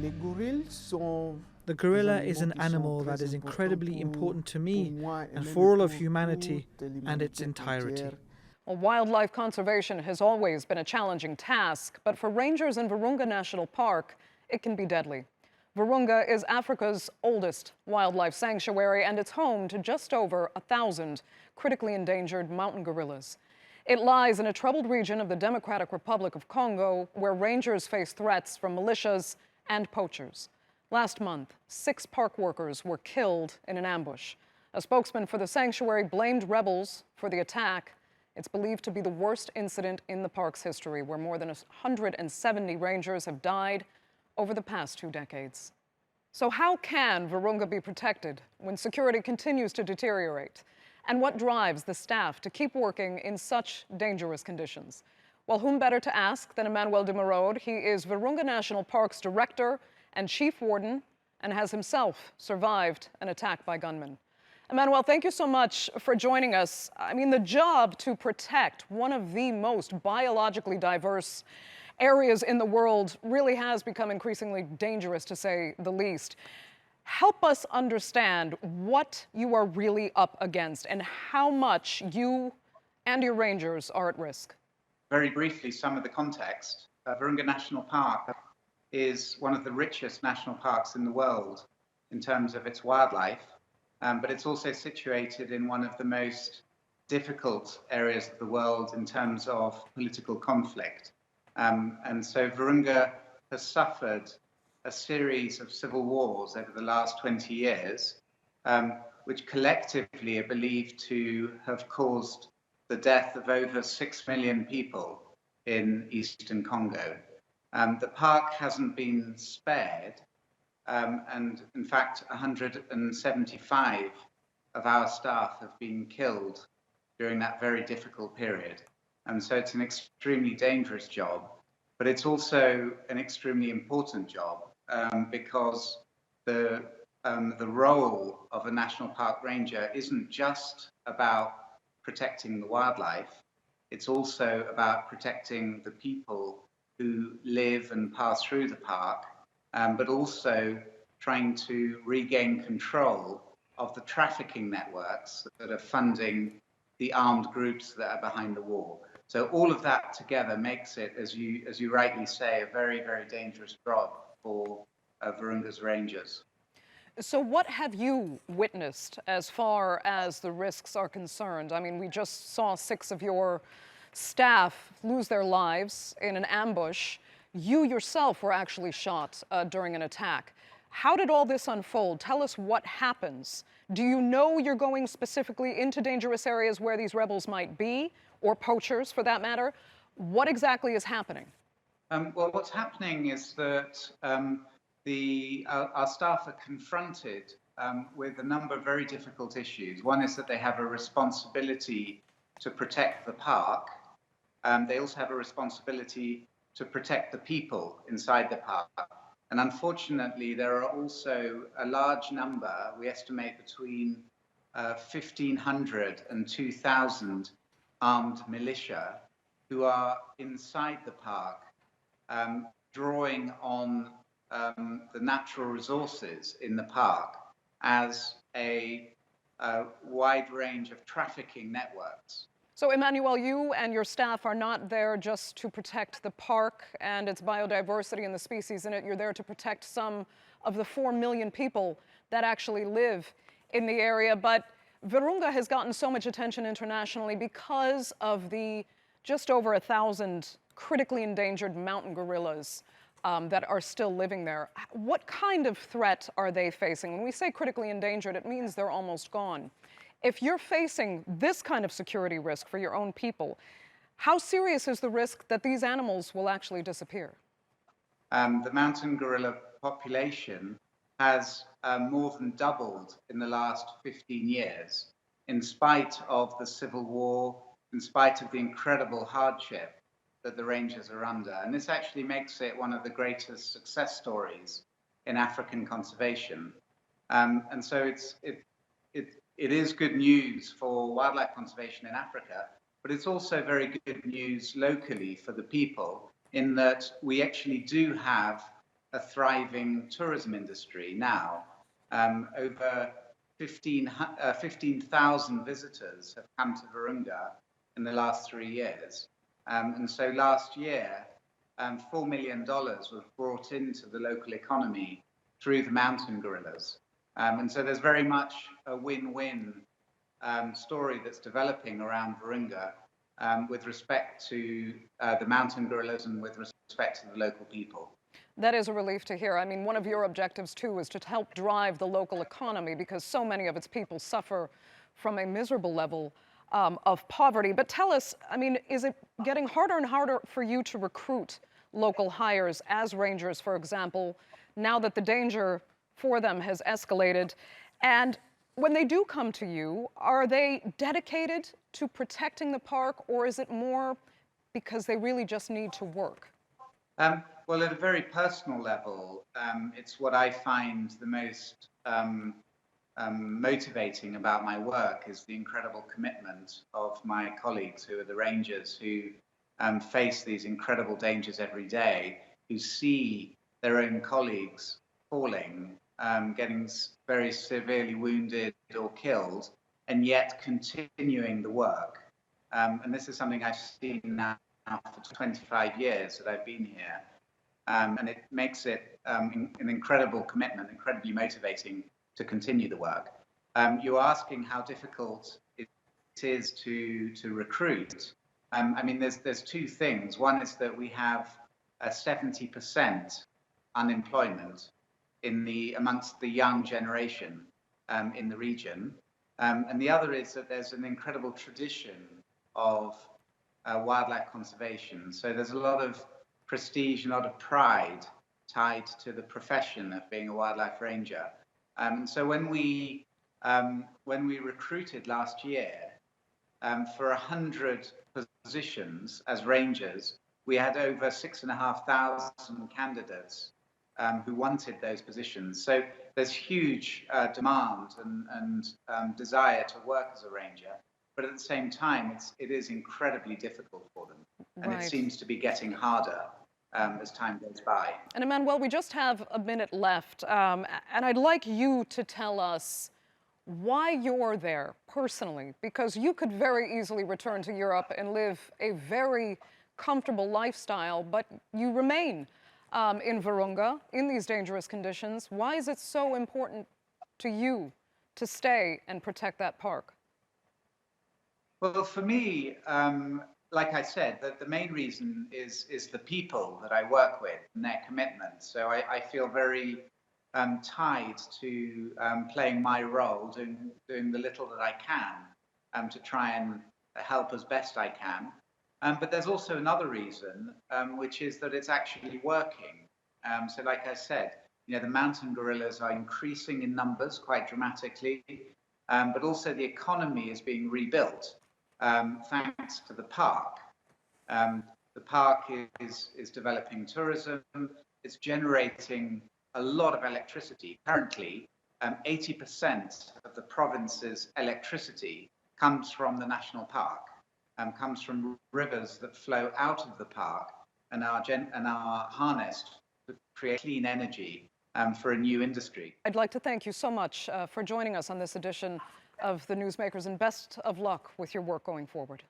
The gorilla is an animal that is incredibly important to me and for all of humanity and its entirety. Well, wildlife conservation has always been a challenging task, but for rangers in Virunga National Park, it can be deadly. Virunga is Africa's oldest wildlife sanctuary, and it's home to just over 1,000 critically endangered mountain gorillas. It lies in a troubled region of the Democratic Republic of Congo, where rangers face threats from militias and poachers. Last month, 6 park workers were killed in an ambush. A spokesman for the sanctuary blamed rebels for the attack. It's believed to be the worst incident in the park's history, where more than 170 rangers have died over the past 2 decades. So how can Virunga be protected when security continues to deteriorate? And what drives the staff to keep working in such dangerous conditions? Well, whom better to ask than Emmanuel de Merode? He is Virunga National Park's director and chief warden and has himself survived an attack by gunmen. Emmanuel, thank you so much for joining us. I mean, the job to protect one of the most biologically diverse areas in the world really has become increasingly dangerous, to say the least. Help us understand what you are really up against and how much you and your rangers are at risk. Very briefly, some of the context. Virunga National Park is one of the richest national parks in the world in terms of its wildlife, but it's also situated in one of the most difficult areas of the world in terms of political conflict. And so Virunga has suffered a series of civil wars over the last 20 years, which collectively are believed to have caused the death of over 6 million people in eastern Congo. The park hasn't been spared, and in fact 175 of our staff have been killed during that very difficult period. And so it's an extremely dangerous job, but it's also an extremely important job because the role of a national park ranger isn't just about protecting the wildlife, it's also about protecting the people who live and pass through the park, but also trying to regain control of the trafficking networks that are funding the armed groups that are behind the war. So all of that together makes it, as you rightly say, a very, very dangerous job for Virunga's rangers. So what have you witnessed as far as the risks are concerned? I mean, we just saw 6 of your staff lose their lives in an ambush. You yourself were actually shot during an attack. How did all this unfold? Tell us what happens. Do you know you're going specifically into dangerous areas where these rebels might be, or poachers for that matter? What exactly is happening? Well, what's happening is that our staff are confronted with a number of very difficult issues. One is that they have a responsibility to protect the park. They also have a responsibility to protect the people inside the park. And unfortunately, there are also a large number, we estimate between 1,500 and 2,000 armed militia who are inside the park, drawing on the natural resources in the park as a wide range of trafficking networks. So, Emmanuel, you and your staff are not there just to protect the park and its biodiversity and the species in it. You're there to protect some of the 4 million people that actually live in the area. But Virunga has gotten so much attention internationally because of the just over 1,000 critically endangered mountain gorillas that are still living there. What kind of threat are they facing? When we say critically endangered, it means they're almost gone. If you're facing this kind of security risk for your own people, how serious is the risk that these animals will actually disappear? The mountain gorilla population has more than doubled in the last 15 years, in spite of the civil war, in spite of the incredible hardship that the rangers are under. And this actually makes it one of the greatest success stories in African conservation. And so it is good news for wildlife conservation in Africa, but it's also very good news locally for the people in that we actually do have a thriving tourism industry now. Over 15,000 visitors have come to Virunga in the last 3 years. And so last year, $4 million was brought into the local economy through the mountain gorillas. And so there's very much a win-win story that's developing around Virunga with respect to the mountain gorillas and with respect to the local people. That is a relief to hear. I mean, one of your objectives, too, is to help drive the local economy because so many of its people suffer from a miserable level of poverty. But tell us, I mean, is it getting harder and harder for you to recruit local hires as rangers, for example, now that the danger for them has escalated? And when they do come to you, are they dedicated to protecting the park, or is it more because they really just need to work? Well, at a very personal level, it's what I find the most motivating about my work is the incredible commitment of my colleagues who are the rangers who face these incredible dangers every day, who see their own colleagues falling, getting very severely wounded or killed, and yet continuing the work. And this is something I've seen now for 25 years that I've been here. And it makes it an incredible commitment, incredibly motivating to continue the work. You're asking how difficult it is to recruit. I mean, there's two things. One is that we have 70% unemployment amongst the young generation in the region. And the other is that there's an incredible tradition of wildlife conservation. So there's a lot of prestige and a lot of pride tied to the profession of being a wildlife ranger. So when we recruited last year for 100 positions as rangers, we had over 6,500 candidates who wanted those positions. So there's huge demand and desire to work as a ranger. But at the same time, it is incredibly difficult for them. And Right. it seems to be getting harder as time goes by. And Emmanuel, we just have a minute left, and I'd like you to tell us why you're there personally, because you could very easily return to Europe and live a very comfortable lifestyle, but you remain in Virunga in these dangerous conditions. Why is it so important to you to stay and protect that park? Well, for me, like I said, the main reason is the people that I work with and their commitment. So I feel very tied to playing my role, doing the little that I can to try and help as best I can. But there's also another reason, which is that it's actually working. So like I said, you know, the mountain gorillas are increasing in numbers quite dramatically, but also the economy is being rebuilt. Thanks to the park. The park is developing tourism. It's generating a lot of electricity. Currently, 80% of the province's electricity comes from the national park, comes from rivers that flow out of the park and are harnessed to create clean energy for a new industry. I'd like to thank you so much for joining us on this edition of The Newsmakers, and best of luck with your work going forward.